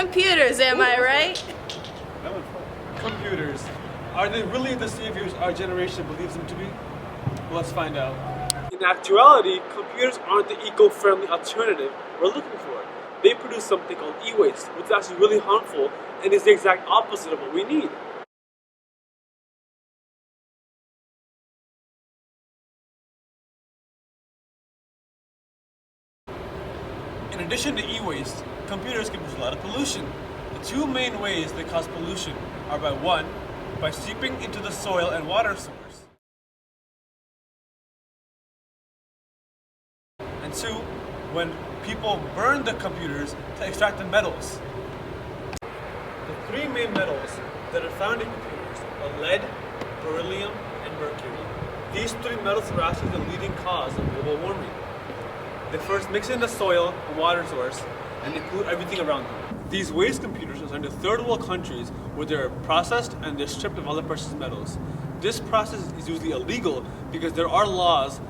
Computers, am I right? Computers. Are they really the saviors our generation believes them to be? Let's find out. In actuality, computers aren't the eco-friendly alternative we're looking for. They produce something called e-waste, which is actually really harmful and is the exact opposite of what we need. In addition to e-waste, computers can produce a lot of pollution. The two main ways they cause pollution are by seeping into the soil and water source, and two, when people burn the computers to extract the metals. The three main metals that are found in computers are lead, beryllium, and mercury. These three metals are actually the leading cause of global warming. They first mix in the soil and water source, and they pollute everything around them. These waste computers are sent to third world countries where they're processed and they're stripped of all the precious metals. This process is usually illegal because there are laws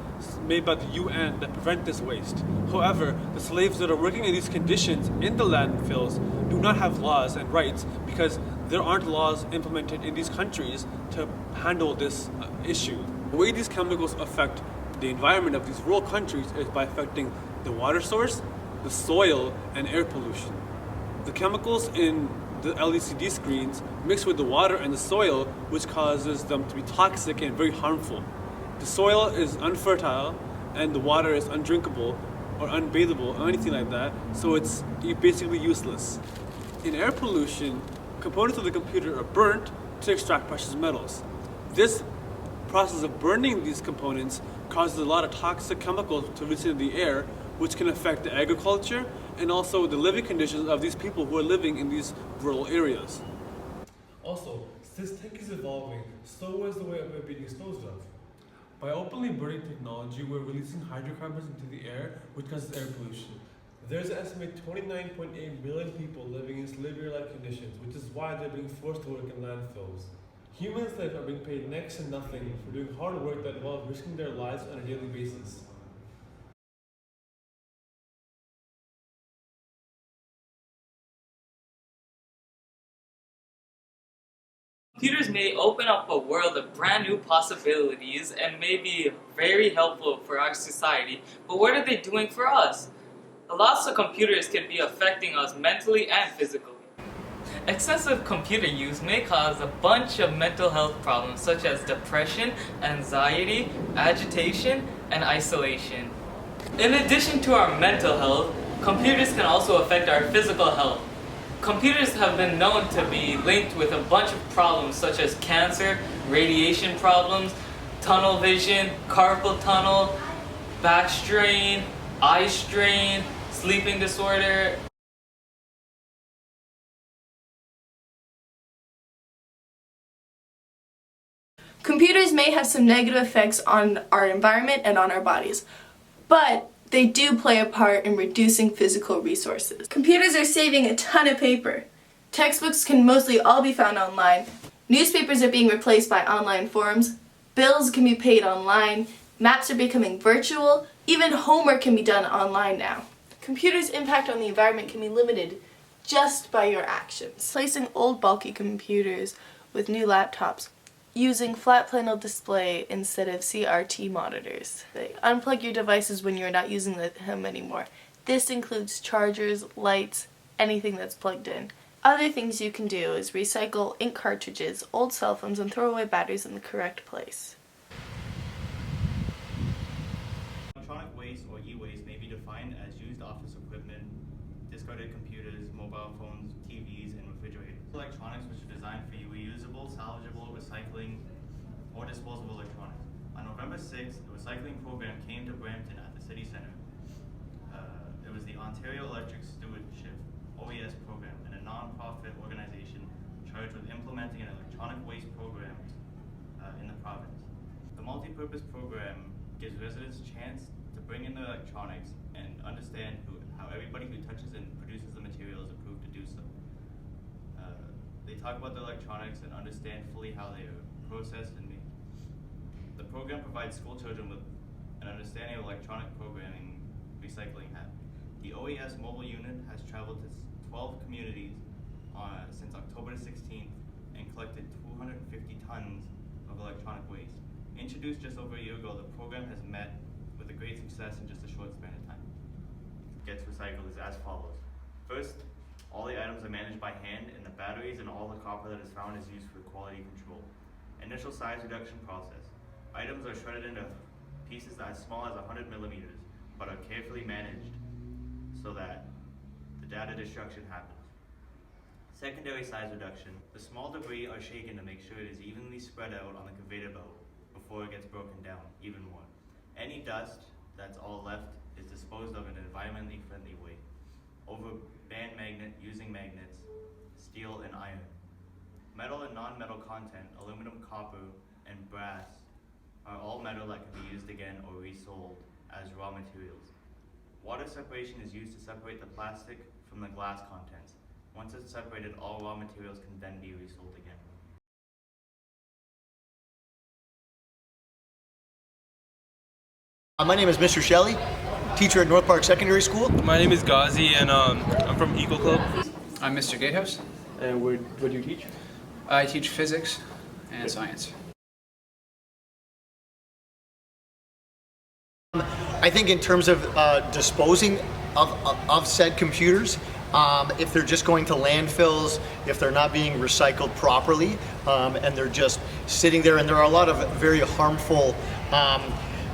made by the UN that prevent this waste. However, the slaves that are working in these conditions in the landfills do not have laws and rights because there aren't laws implemented in these countries to handle this issue. The way these chemicals affect the environment of these rural countries is by affecting the water source, the soil, and air pollution. The chemicals in the LCD screens mix with the water and the soil, which causes them to be toxic and very harmful. The soil is unfertile and the water is undrinkable or unbathable or anything like that, so it's basically useless. In air pollution, components of the computer are burnt to extract precious metals. This process of burning these components causes a lot of toxic chemicals to release into the air, which can affect the agriculture and also the living conditions of these people who are living in these rural areas. Also, since tech is evolving, so is the way we're being disposed of. By openly burning technology, we're releasing hydrocarbons into the air, which causes air pollution. There's an estimated 29.8 million people living in slavery-like conditions, which is why they're being forced to work in landfills. Human slaves are being paid next to nothing for doing hard work that involves risking their lives on a daily basis. Computers may open up a world of brand new possibilities and may be very helpful for our society, but what are they doing for us? A lot of computers can be affecting us mentally and physically. Excessive computer use may cause a bunch of mental health problems such as depression, anxiety, agitation, and isolation. In addition to our mental health, computers can also affect our physical health. Computers have been known to be linked with a bunch of problems such as cancer, radiation problems, tunnel vision, carpal tunnel, back strain, eye strain, sleeping disorder. Computers may have some negative effects on our environment and on our bodies, but they do play a part in reducing physical resources. Computers are saving a ton of paper. Textbooks can mostly all be found online. Newspapers are being replaced by online forums. Bills can be paid online. Maps are becoming virtual. Even homework can be done online now. Computers' impact on the environment can be limited just by your actions. Replacing old bulky computers with new laptops. Using flat panel display instead of CRT monitors. Unplug your devices when you're not using them anymore. This includes chargers, lights, anything that's plugged in. Other things you can do is recycle ink cartridges, old cell phones, and throw away batteries in the correct place. Electronic waste or e-waste may be defined as used office equipment, discarded computers, mobile phones, TVs, and refrigerators. Electronics which are designed for reusable, salvageable, recycling, or disposable electronics. On November 6th, the recycling program came to Brampton at the City Centre. It was the Ontario Electric Stewardship, OES program, and a non-profit organization charged with implementing an electronic waste program in the province. The multi-purpose program gives residents a chance to bring in their electronics and understand how everybody who touches and produces the material is approved to do so. They talk about the electronics and understand fully how they are processed and made. The program provides school children with an understanding of electronic programming recycling happening. The OES mobile unit has traveled to 12 communities since October 16th and collected 250 tons of electronic waste. Introduced just over a year ago, the program has met with a great success in just a short span of time. Gets recycled is as follows. First, all the items are managed by hand, and the batteries and all the copper that is found is used for quality control. Initial size reduction process. Items are shredded into pieces as small as 100 millimeters, but are carefully managed so that the data destruction happens. Secondary size reduction. The small debris are shaken to make sure it is evenly spread out on the conveyor belt before it gets broken down even more. Any dust that's all left is disposed of in an environmentally friendly way. Over band magnet using magnets, steel and iron. Metal and non-metal content, aluminum, copper, and brass are all metal that can be used again or resold as raw materials. Water separation is used to separate the plastic from the glass contents. Once it's separated, all raw materials can then be resold again. My name is Mr. Shelley, teacher at North Park Secondary School. My name is Ghazi, and I'm from Eco Club. I'm Mr. Gatehouse. And what do you teach? I teach physics and science. I think in terms of disposing of said computers, if they're just going to landfills, if they're not being recycled properly, and they're just sitting there, and there are a lot of very harmful, I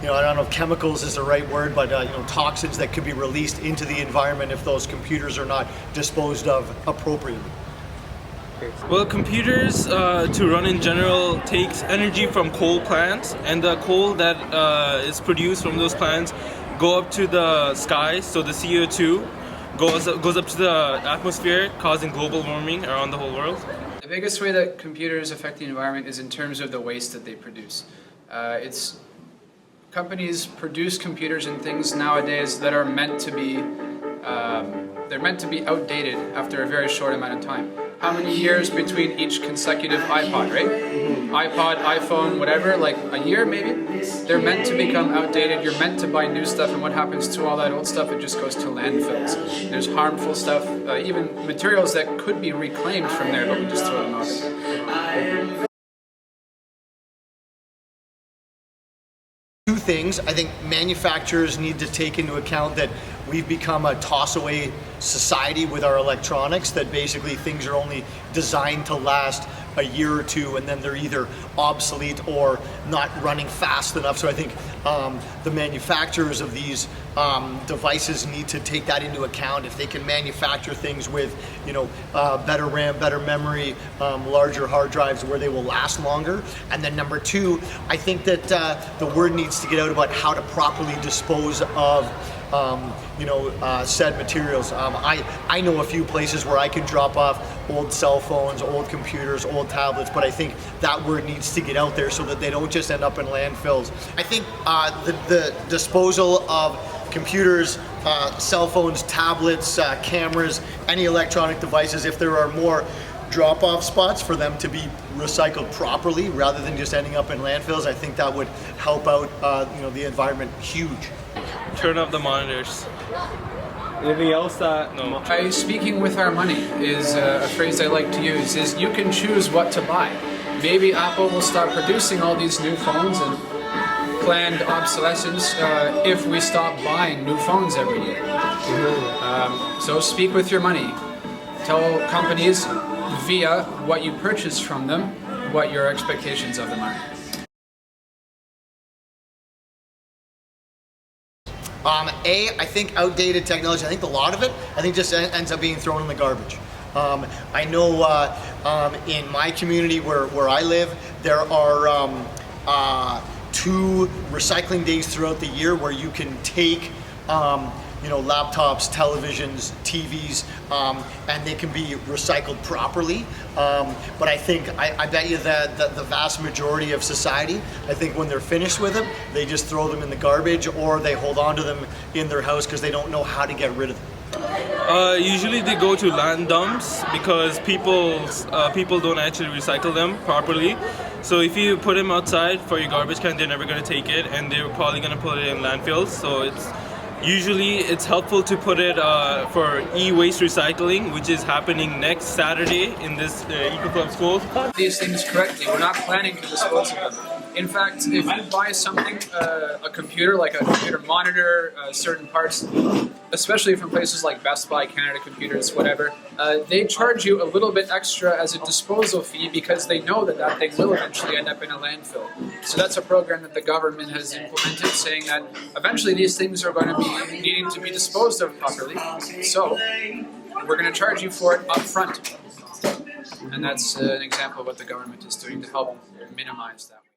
don't know if chemicals is the right word, but toxins that could be released into the environment if those computers are not disposed of appropriately. Well, computers to run in general takes energy from coal plants, and the coal that is produced from those plants go up to the sky, so the CO2 goes up to the atmosphere, causing global warming around the whole world. The biggest way that computers affect the environment is in terms of the waste that they produce. Companies produce computers and things nowadays that are meant to be outdated after a very short amount of time. How many years between each consecutive iPod, right? iPod, iPhone, whatever, like a year maybe? They're meant to become outdated, you're meant to buy new stuff, and what happens to all that old stuff? It just goes to landfills. There's harmful stuff, even materials that could be reclaimed from there, but we just throw them out. Two things. I think manufacturers need to take into account that we've become a toss-away society with our electronics, that basically things are only designed to last a year or two, and then they're either obsolete or not running fast enough. So I think the manufacturers of these devices need to take that into account. If they can manufacture things with, better RAM, better memory, larger hard drives where they will last longer. And then number two, I think that the word needs to get out about how to properly dispose of said materials. I know a few places where I can drop off old cell phones, old computers, old tablets, but I think that word needs to get out there so that they don't just end up in landfills. I think the disposal of computers, cell phones, tablets, cameras, any electronic devices, if there are more drop-off spots for them to be recycled properly rather than just ending up in landfills, I think that would help out the environment huge. Turn off the monitors. Anything else that? No. Speaking with our money is a phrase I like to use, is you can choose what to buy. Maybe Apple will start producing all these new phones and planned obsolescence if we stop buying new phones every year. So speak with your money. Tell companies via what you purchase from them what your expectations of them are. I think outdated technology, I think a lot of it, just ends up being thrown in the garbage. I know in my community where I live, there are 2 recycling days throughout the year where you can take laptops, televisions, TVs, and they can be recycled properly. But I bet you that the vast majority of society, I think when they're finished with them, they just throw them in the garbage, or they hold on to them in their house because they don't know how to get rid of them. Usually they go to land dumps because people don't actually recycle them properly. So if you put them outside for your garbage can, they're never going to take it, and they're probably going to put it in landfills. So Usually it's helpful to put it for e-waste recycling, which is happening next Saturday in this Eco Club school. These things correctly. We're not planning to dispose of them. In fact, if you buy something, a computer, like a computer monitor, certain parts, especially from places like Best Buy, Canada Computers, whatever, they charge you a little bit extra as a disposal fee because they know that that thing will eventually end up in a landfill. So that's a program that the government has implemented, saying that eventually these things are going to be needing to be disposed of properly. So we're going to charge you for it up front. And that's an example of what the government is doing to help minimize that.